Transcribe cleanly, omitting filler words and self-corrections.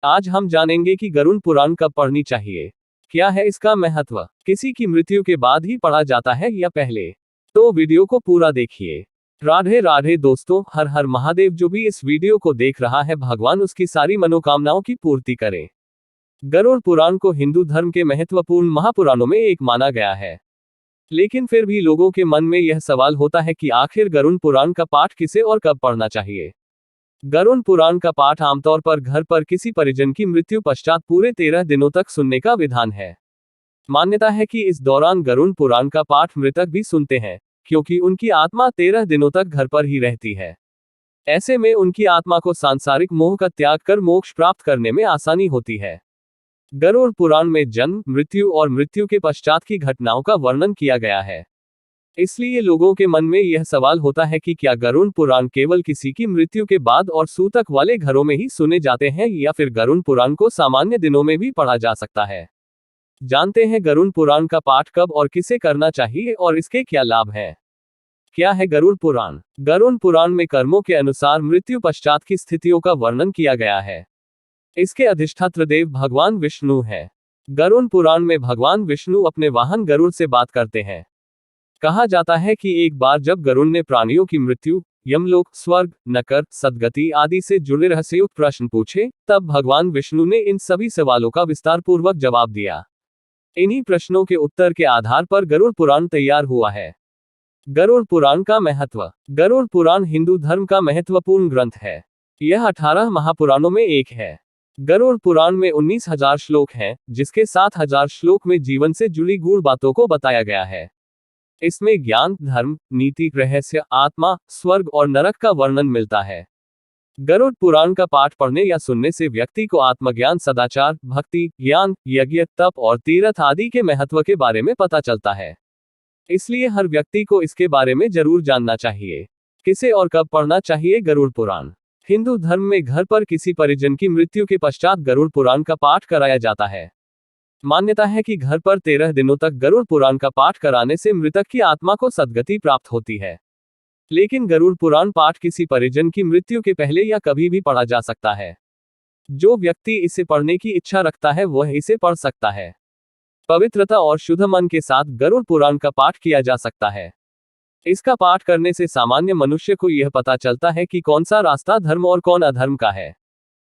आज हम जानेंगे कि गरुड़ पुराण कब पढ़नी चाहिए, क्या है इसका महत्व, किसी की मृत्यु के बाद ही पढ़ा जाता है या पहले। तो वीडियो को पूरा देखिए। राधे राधे दोस्तों, हर हर महादेव। जो भी इस वीडियो को देख रहा है, भगवान उसकी सारी मनोकामनाओं की पूर्ति करे। गरुड़ पुराण को हिंदू धर्म के महत्वपूर्ण महापुराणों में एक माना गया है। लेकिन फिर भी लोगों के मन में यह सवाल होता है कि आखिर गरुड़ पुराण का पाठ किसे और कब पढ़ना चाहिए। गरुड़ पुराण का पाठ आमतौर पर घर पर किसी परिजन की मृत्यु पश्चात पूरे 13 दिनों तक सुनने का विधान है। मान्यता है कि इस दौरान गरुड़ पुराण का पाठ मृतक भी सुनते हैं, क्योंकि उनकी आत्मा 13 दिनों तक घर पर ही रहती है। ऐसे में उनकी आत्मा को सांसारिक मोह का त्याग कर मोक्ष प्राप्त करने में आसानी होती है। गरुड़ पुराण में जन्म, मृत्यु और मृत्यु के पश्चात की घटनाओं का वर्णन किया गया है। इसलिए लोगों के मन में यह सवाल होता है कि क्या गरुड़ पुराण केवल किसी की मृत्यु के बाद और सूतक वाले घरों में ही सुने जाते हैं, या फिर गरुड़ पुराण को सामान्य दिनों में भी पढ़ा जा सकता है। जानते हैं गरुड़ पुराण का पाठ कब और किसे करना चाहिए और इसके क्या लाभ हैं। क्या है गरुड़ पुराण? गरुड़ पुराण में कर्मों के अनुसार मृत्यु पश्चात की स्थितियों का वर्णन किया गया है। इसके अधिष्ठात्र देव भगवान विष्णु है। गरुड़ पुराण में भगवान विष्णु अपने वाहन गरुड़ से बात करते हैं। कहा जाता है कि एक बार जब गरुड़ ने प्राणियों की मृत्यु, यमलोक, स्वर्ग, नरक, सदगति आदि से जुड़े रहस्ययुक्त प्रश्न पूछे, तब भगवान विष्णु ने इन सभी सवालों का विस्तार पूर्वक जवाब दिया। इन्हीं प्रश्नों के उत्तर के आधार पर गरुड़ पुराण तैयार हुआ है। गरुड़ पुराण का महत्व। गरुड़ पुराण हिंदू धर्म का महत्वपूर्ण ग्रंथ है। यह 18 महापुराणों में एक है। गरुड़ पुराण में 19,000 श्लोक हैं, जिसके 7,000 श्लोक में जीवन से जुड़ी गूढ़ बातों को बताया गया है। इसमें ज्ञान, धर्म, नीति, रहस्य, आत्मा, स्वर्ग और नरक का वर्णन मिलता है। गरुड़ पुराण का पाठ पढ़ने या सुनने से व्यक्ति को आत्मज्ञान, सदाचार, भक्ति, ज्ञान, यज्ञ, तप और तीर्थ आदि के महत्व के बारे में पता चलता है। इसलिए हर व्यक्ति को इसके बारे में जरूर जानना चाहिए। किसे और कब पढ़ना चाहिए गरुड़ पुराण? हिंदू धर्म में घर पर किसी परिजन की मृत्यु के पश्चात गरुड़ पुराण का पाठ कराया जाता है। मान्यता है कि घर पर 13 दिनों तक गरुड़ पुराण का पाठ कराने से मृतक की आत्मा को सद्गति प्राप्त होती है। लेकिन गरुड़ पुराण पाठ किसी परिजन की मृत्यु के पहले या कभी भी पढ़ा जा सकता है। जो व्यक्ति इसे पढ़ने की इच्छा रखता है वह इसे पढ़ सकता है। पवित्रता और शुद्ध मन के साथ गरुड़ पुराण का पाठ किया जा सकता है। इसका पाठ करने से सामान्य मनुष्य को यह पता चलता है कि कौन सा रास्ता धर्म और कौन अधर्म का है।